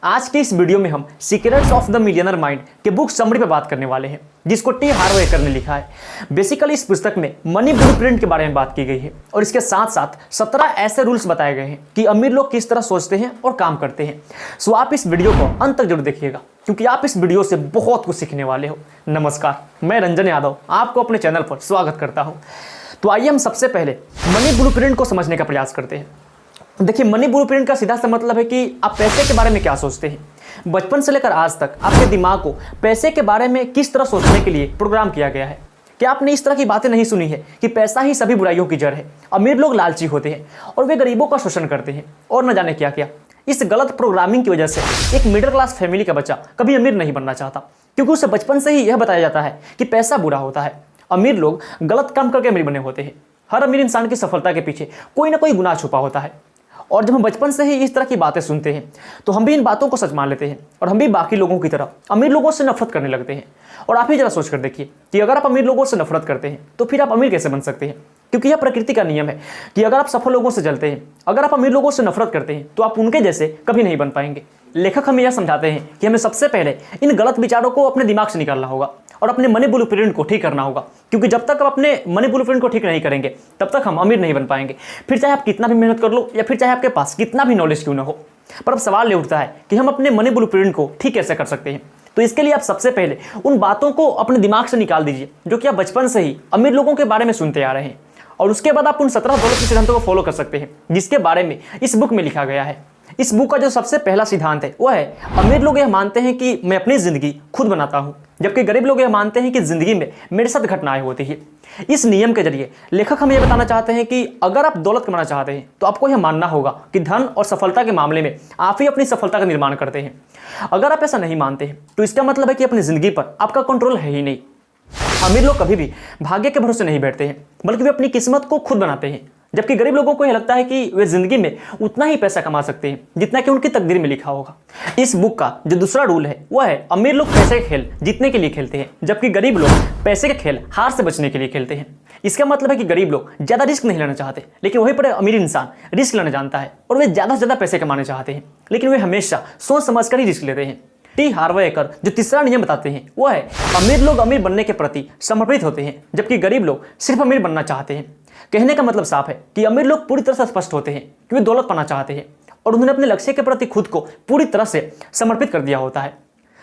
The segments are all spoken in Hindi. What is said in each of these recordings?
आज के इस वीडियो में हम secrets of the millionaire mind के बुक समरी पे बात करने वाले हैं, जिसको टी हार्व एकर ने लिखा है। बेसिकली इस पुस्तक में मनी ब्लूप्रिंट के बारे में बात की गई है और इसके साथ साथ 17 ऐसे रूल्स बताए गए हैं कि अमीर लोग किस तरह सोचते हैं और काम करते हैं। सो आप इस वीडियो को अंत तक जरूर देखिएगा, क्योंकि आप इस वीडियो से बहुत कुछ सीखने वाले हो। नमस्कार, मैं रंजन यादव आपको अपने चैनल पर स्वागत करता हूँ। तो आइए हम सबसे पहले मनी ब्लूप्रिंट को समझने का प्रयास करते हैं। देखिए, मनी ब्लूप्रिंट का सीधा सा मतलब है कि आप पैसे के बारे में क्या सोचते हैं। बचपन से लेकर आज तक आपके दिमाग को पैसे के बारे में किस तरह सोचने के लिए प्रोग्राम किया गया है। क्या आपने इस तरह की बातें नहीं सुनी है कि पैसा ही सभी बुराइयों की जड़ है, अमीर लोग लालची होते हैं और वे गरीबों का शोषण करते हैं और न जाने क्या क्या। इस गलत प्रोग्रामिंग की वजह से एक मिडिल क्लास फैमिली का बच्चा कभी अमीर नहीं बनना चाहता, क्योंकि उसे बचपन से ही यह बताया जाता है कि पैसा बुरा होता है। अमीर लोग गलत काम करके अमीर बने होते हैं। हर अमीर इंसान की सफलता के पीछे कोई ना कोई गुनाह छुपा होता है, और जब हम बचपन से ही इस तरह की बातें सुनते हैं तो हम भी इन बातों को सच मान लेते हैं और हम भी बाकी लोगों की तरह अमीर लोगों से नफरत करने लगते हैं। और आप ही जरा सोच कर देखिए कि अगर आप अमीर लोगों से नफरत करते हैं तो फिर आप अमीर कैसे बन सकते हैं, क्योंकि यह प्रकृति का नियम है कि अगर आप सफल लोगों से जलते हैं, अगर आप अमीर लोगों से नफरत करते हैं तो आप उनके जैसे कभी नहीं बन पाएंगे। लेखक हमें यह समझाते हैं कि हमें सबसे पहले इन गलत विचारों को अपने दिमाग से निकालना होगा और अपने मनी ब्लूप्रिंट को ठीक करना होगा, क्योंकि जब तक आप अपने मनी ब्लूप्रिंट को ठीक नहीं करेंगे तब तक हम अमीर नहीं बन पाएंगे। फिर चाहे आप कितना भी मेहनत कर लो या फिर चाहे आपके पास कितना भी नॉलेज क्यों ना हो। पर अब सवाल ये उठता है कि हम अपने मनी ब्लूप्रिंट को ठीक कैसे कर सकते हैं। तो इसके लिए आप सबसे पहले उन बातों को अपने दिमाग से निकाल दीजिए जो कि आप बचपन से ही अमीर लोगों के बारे में सुनते आ रहे हैं, और उसके बाद आप उन 17 दौलत के सिद्धांतों को फॉलो कर सकते हैं जिसके बारे में इस बुक में लिखा गया है। इस बुक का जो सबसे पहला सिद्धांत है वह है, अमीर लोग यह मानते हैं कि मैं अपनी जिंदगी खुद बनाता हूं, जबकि गरीब लोग यह मानते हैं कि जिंदगी में मेरे साथ घटनाएं होती है। इस नियम के जरिए लेखक हमें यह बताना चाहते हैं कि अगर आप दौलत कमाना चाहते हैं तो आपको यह मानना होगा कि धन और सफलता के मामले में आप ही अपनी सफलता का निर्माण करते हैं। अगर आप ऐसा नहीं मानते हैं तो इसका मतलब है कि अपनी जिंदगी पर आपका कंट्रोल है ही नहीं। अमीर लोग कभी भी भाग्य के भरोसे नहीं बैठते हैं, बल्कि वे अपनी किस्मत को खुद बनाते हैं, जबकि गरीब लोगों को यह लगता है कि वे जिंदगी में उतना ही पैसा कमा सकते हैं जितना कि उनकी तकदीर में लिखा होगा। इस बुक का जो दूसरा रूल है वह है, अमीर लोग पैसे के खेल जीतने के लिए खेलते हैं, जबकि गरीब लोग पैसे के खेल हार से बचने के लिए खेलते हैं। इसका मतलब है कि गरीब लोग ज्यादा रिस्क नहीं लेना चाहते, लेकिन वहीं पर अमीर इंसान रिस्क लेना जानता है और वे ज्यादा से ज्यादा पैसे कमाने चाहते हैं, लेकिन वे हमेशा सोच समझ कर ही रिस्क लेते हैं। टी हार्व एकर जो तीसरा नियम बताते हैं वह है, अमीर लोग अमीर बनने के प्रति समर्पित होते हैं, जबकि गरीब लोग सिर्फ अमीर बनना चाहते हैं। कहने का मतलब साफ है कि अमीर लोग पूरी तरह से स्पष्ट होते हैं कि वे दौलत पाना चाहते हैं और उन्होंने अपने लक्ष्य के प्रति खुद को पूरी तरह से समर्पित कर दिया होता है।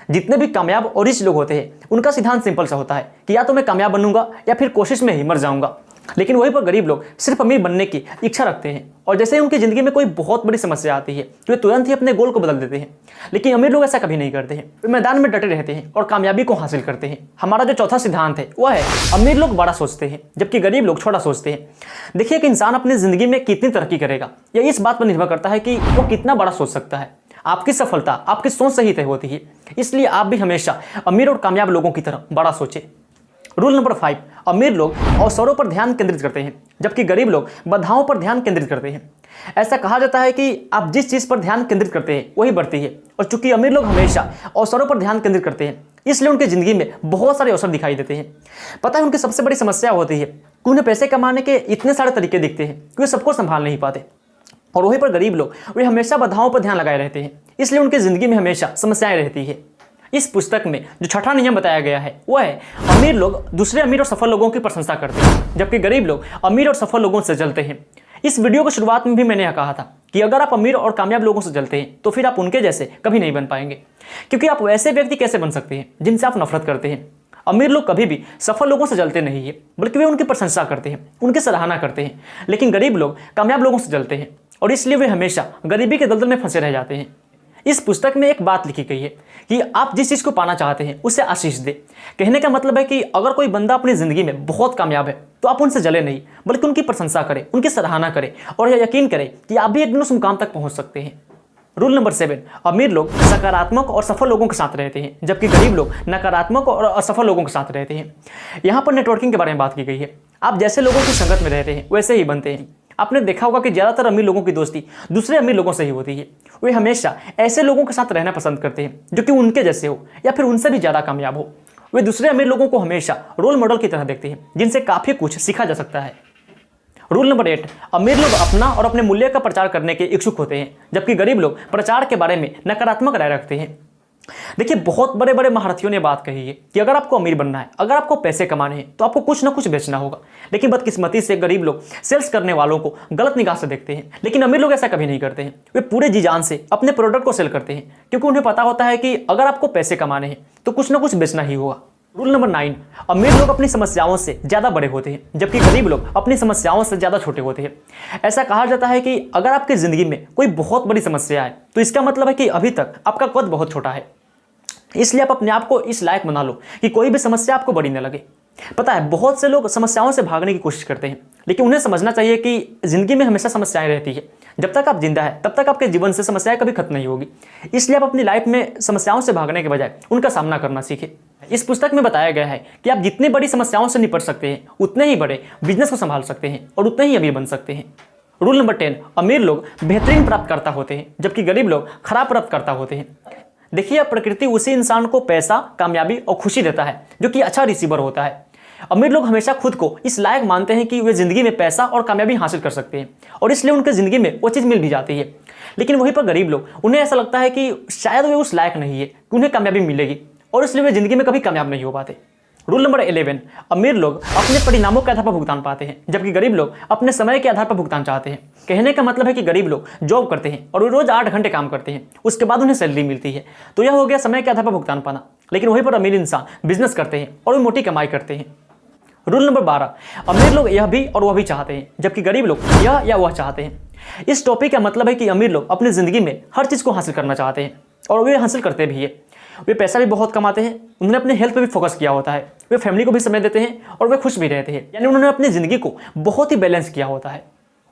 जितने भी कामयाब और रिच लोग होते हैं उनका सिद्धांत सिंपल सा होता है कि या तो मैं कामयाब बनूंगा या फिर कोशिश में ही मर जाऊंगा। लेकिन वहीं पर गरीब लोग सिर्फ अमीर बनने की इच्छा रखते हैं, और जैसे ही उनकी जिंदगी में कोई बहुत बड़ी समस्या आती है तो वे तुरंत ही अपने गोल को बदल देते हैं। लेकिन अमीर लोग ऐसा कभी नहीं करते हैं, वे मैदान में डटे रहते हैं और कामयाबी को हासिल करते हैं। हमारा जो चौथा सिद्धांत है वह है, अमीर लोग बड़ा सोचते हैं जबकि गरीब लोग छोटा सोचते हैं। देखिए, कि इंसान अपनी जिंदगी में कितनी तरक्की करेगा यह इस बात पर निर्भर करता है कि वो कितना बड़ा सोच सकता है। आपकी सफलता आपकी सोच से ही तय होती है, इसलिए आप भी हमेशा अमीर और कामयाब लोगों की तरह बड़ा सोचें। रूल नंबर 5, अमीर लोग अवसरों पर ध्यान केंद्रित करते हैं, जबकि गरीब लोग बाधाओं पर ध्यान केंद्रित करते हैं। ऐसा कहा जाता है कि आप जिस चीज पर ध्यान केंद्रित करते हैं वही बढ़ती है, और चूंकि अमीर लोग हमेशा अवसरों पर ध्यान केंद्रित करते हैं इसलिए उनकी जिंदगी में बहुत सारे अवसर दिखाई देते हैं। पता है, उनकी सबसे बड़ी समस्या होती है कि उन्हें पैसे कमाने के इतने सारे तरीके दिखते हैं कि वे सबको संभाल नहीं पाते। और वहीं पर गरीब लोग वे हमेशा बाधाओं पर ध्यान लगाए रहते हैं, इसलिए उनकी जिंदगी में हमेशा समस्याएं रहती है। इस पुस्तक में जो छठा नियम बताया गया है वह है, अमीर लोग दूसरे अमीर और सफल लोगों की प्रशंसा करते हैं, जबकि गरीब लोग अमीर और सफल लोगों से जलते हैं। इस वीडियो की शुरुआत में भी मैंने यह कहा था कि अगर आप अमीर और कामयाब लोगों से जलते हैं तो फिर आप उनके जैसे कभी नहीं बन पाएंगे, क्योंकि आप वैसे व्यक्ति कैसे बन सकते हैं जिनसे आप नफरत करते हैं। अमीर लोग कभी भी सफल लोगों से जलते नहीं है, बल्कि वे उनकी प्रशंसा करते हैं, उनकी सराहना करते हैं। लेकिन गरीब लोग कामयाब लोगों से जलते हैं और इसलिए वे हमेशा गरीबी के दलदल में फंसे रह जाते हैं। इस पुस्तक में एक बात लिखी गई है कि आप जिस चीज़ को पाना चाहते हैं उसे आशीष दे। कहने का मतलब है कि अगर कोई बंदा अपनी ज़िंदगी में बहुत कामयाब है तो आप उनसे जले नहीं, बल्कि उनकी प्रशंसा करें, उनकी सराहना करें और यह यकीन करें कि आप भी एक दिन उस मुकाम तक पहुंच सकते हैं। रूल नंबर 7, अमीर लोग सकारात्मक और सफल लोगों के साथ रहते हैं, जबकि गरीब लोग नकारात्मक और असफल लोगों के साथ रहते हैं। यहाँ पर नेटवर्किंग के बारे में बात की गई है। आप जैसे लोगों की संगत में रहते हैं वैसे ही बनते हैं। आपने देखा होगा कि ज़्यादातर अमीर लोगों की दोस्ती दूसरे अमीर लोगों से ही होती है। वे हमेशा ऐसे लोगों के साथ रहना पसंद करते हैं जो कि उनके जैसे हो या फिर उनसे भी ज़्यादा कामयाब हो। वे दूसरे अमीर लोगों को हमेशा रोल मॉडल की तरह देखते हैं जिनसे काफ़ी कुछ सीखा जा सकता है। रूल नंबर 8, अमीर लोग अपना और अपने मूल्य का प्रचार करने के इच्छुक होते हैं, जबकि गरीब लोग प्रचार के बारे में नकारात्मक राय रखते हैं। देखिए, बहुत बड़े बड़े महारथियों ने बात कही है कि अगर आपको अमीर बनना है, अगर आपको पैसे कमाने हैं, तो आपको कुछ ना कुछ बेचना होगा। लेकिन बदकिस्मती से गरीब लोग सेल्स करने वालों को गलत निगाह से देखते हैं, लेकिन अमीर लोग ऐसा कभी नहीं करते हैं। वे पूरे जी जान से अपने प्रोडक्ट को सेल करते हैं, क्योंकि उन्हें पता होता है कि अगर आपको पैसे कमाने हैं तो कुछ ना कुछ बेचना ही होगा। रूल नंबर 9, अमीर लोग अपनी समस्याओं से ज़्यादा बड़े होते हैं, जबकि गरीब लोग अपनी समस्याओं से ज़्यादा छोटे होते हैं। ऐसा कहा जाता है कि अगर आपकी ज़िंदगी में कोई बहुत बड़ी समस्या है तो इसका मतलब है कि अभी तक आपका कद बहुत छोटा है। इसलिए आप अपने आप को इस लायक बना लो कि कोई भी समस्या आपको बड़ी न लगे। पता है, बहुत से लोग समस्याओं से भागने की कोशिश करते हैं, लेकिन उन्हें समझना चाहिए कि ज़िंदगी में हमेशा समस्याएं रहती है। जब तक आप जिंदा है तब तक आपके जीवन से समस्याएं कभी खत्म नहीं होगी। इसलिए आप अपनी लाइफ में समस्याओं से भागने के बजाय उनका सामना करना सीखें। इस पुस्तक में बताया गया है कि आप जितनी बड़ी समस्याओं से निपट सकते हैं, उतने ही बड़े बिजनेस को संभाल सकते हैं और उतने ही अमीर बन सकते हैं। रूल नंबर 10, अमीर लोग बेहतरीन प्राप्तकर्ता होते हैं, जबकि गरीब लोग खराब प्राप्तकर्ता होते हैं। देखिए, प्रकृति उसी इंसान को पैसा, कामयाबी और खुशी देता है जो कि अच्छा रिसीवर होता है। अमीर लोग हमेशा खुद को इस लायक मानते हैं कि वे जिंदगी में पैसा और कामयाबी हासिल कर सकते हैं, और इसलिए उनके ज़िंदगी में वो चीज़ मिल भी जाती है। लेकिन वहीं पर गरीब लोग, उन्हें ऐसा लगता है कि शायद वे उस लायक नहीं है कि उन्हें कामयाबी मिलेगी, और इसलिए वे ज़िंदगी में कभी कामयाब नहीं हो पाते। रूल नंबर 11, अमीर लोग अपने परिणामों के आधार पर भुगतान पाते हैं, जबकि गरीब लोग अपने समय के आधार पर भुगतान चाहते हैं। कहने का मतलब है कि गरीब लोग जॉब करते हैं और वे रोज 8 घंटे काम करते हैं, उसके बाद उन्हें सैलरी मिलती है। तो यह हो गया समय के आधार पर भुगतान पाना। लेकिन वहीं पर अमीर इंसान बिजनेस करते हैं और वे मोटी कमाई करते हैं। रूल नंबर 12, अमीर लोग यह भी और वह भी चाहते हैं, जबकि गरीब लोग यह या वह चाहते हैं। इस टॉपिक का मतलब है कि अमीर लोग अपनी ज़िंदगी में हर चीज़ को हासिल करना चाहते हैं, और वे हासिल करते भी है। वे पैसा भी बहुत कमाते हैं, उन्होंने अपने हेल्थ पे भी फोकस किया होता है, वे फैमिली को भी समय देते हैं और वे खुश भी रहते हैं, यानी उन्होंने अपनी ज़िंदगी को बहुत ही बैलेंस किया होता है।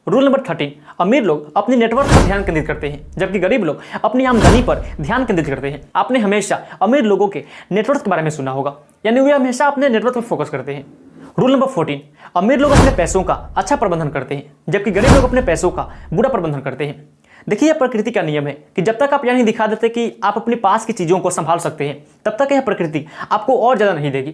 रूल नंबर 13, अमीर लोग अपनी नेटवर्क पर ध्यान केंद्रित करते हैं, जबकि गरीब लोग अपनी आमदनी पर ध्यान केंद्रित करते हैं। आपने हमेशा अमीर लोगों के नेटवर्क के बारे में सुना होगा, यानी वे हमेशा अपने नेटवर्क पर फोकस करते हैं। रूल नंबर 14, अमीर लोग अपने पैसों का अच्छा प्रबंधन करते हैं, जबकि गरीब लोग अपने पैसों का बुरा प्रबंधन करते हैं। देखिए, यह प्रकृति का नियम है कि जब तक आप यह नहीं दिखा देते कि आप अपने पास की चीज़ों को संभाल सकते हैं, तब तक यह प्रकृति आपको और ज़्यादा नहीं देगी।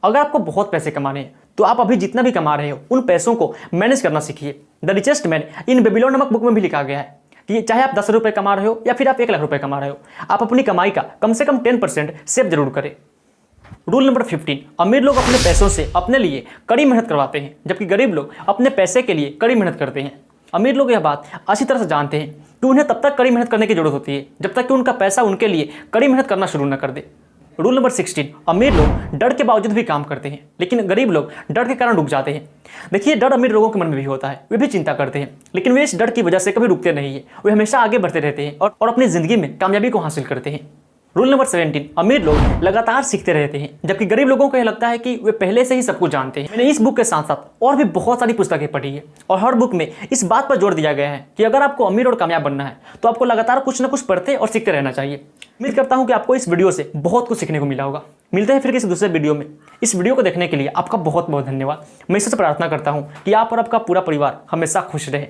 अगर आपको बहुत पैसे कमाने हैं तो आप अभी जितना भी कमा रहे हो उन पैसों को मैनेज करना सीखिए। The richest man in Babylon नामक बुक में भी लिखा गया है कि चाहे आप 10 रुपये कमा रहे हो या फिर आप 1 लाख रुपये कमा रहे हो, आप अपनी कमाई का कम से कम 10% सेव जरूर करें। रूल नंबर 15, अमीर लोग अपने पैसों से अपने लिए कड़ी मेहनत करवाते हैं, जबकि गरीब लोग अपने पैसे के लिए कड़ी मेहनत करते हैं। अमीर लोग यह बात अच्छी तरह से जानते हैं कि उन्हें तब तक कड़ी मेहनत करने की जरूरत होती है जब तक कि उनका पैसा उनके लिए कड़ी मेहनत करना शुरू न कर दे। रूल नंबर 16, अमीर लोग डर के बावजूद भी काम करते हैं, लेकिन गरीब लोग डर के कारण रुक जाते हैं। देखिए, डर अमीर लोगों के मन में भी होता है, वे भी चिंता करते हैं, लेकिन वे इस डर की वजह से कभी रुकते नहीं है। वे हमेशा आगे बढ़ते रहते हैं और अपनी ज़िंदगी में कामयाबी को हासिल करते हैं। रूल नंबर 17, अमीर लोग लगातार सीखते रहते हैं, जबकि गरीब लोगों को यह लगता है कि वे पहले से ही सब कुछ जानते हैं। मैंने इस बुक के साथ साथ और भी बहुत सारी पुस्तकें पढ़ी है, और हर बुक में इस बात पर जोर दिया गया है कि अगर आपको अमीर और कामयाब बनना है तो आपको लगातार कुछ न कुछ पढ़ते और सीखते रहना चाहिए। उम्मीद करता हूँ कि आपको इस वीडियो से बहुत कुछ सीखने को मिला होगा। मिलते हैं फिर किसी दूसरे वीडियो में। इस वीडियो को देखने के लिए आपका बहुत बहुत धन्यवाद। मैं इससे प्रार्थना करता हूँ कि आप और आपका पूरा परिवार हमेशा खुश रहे।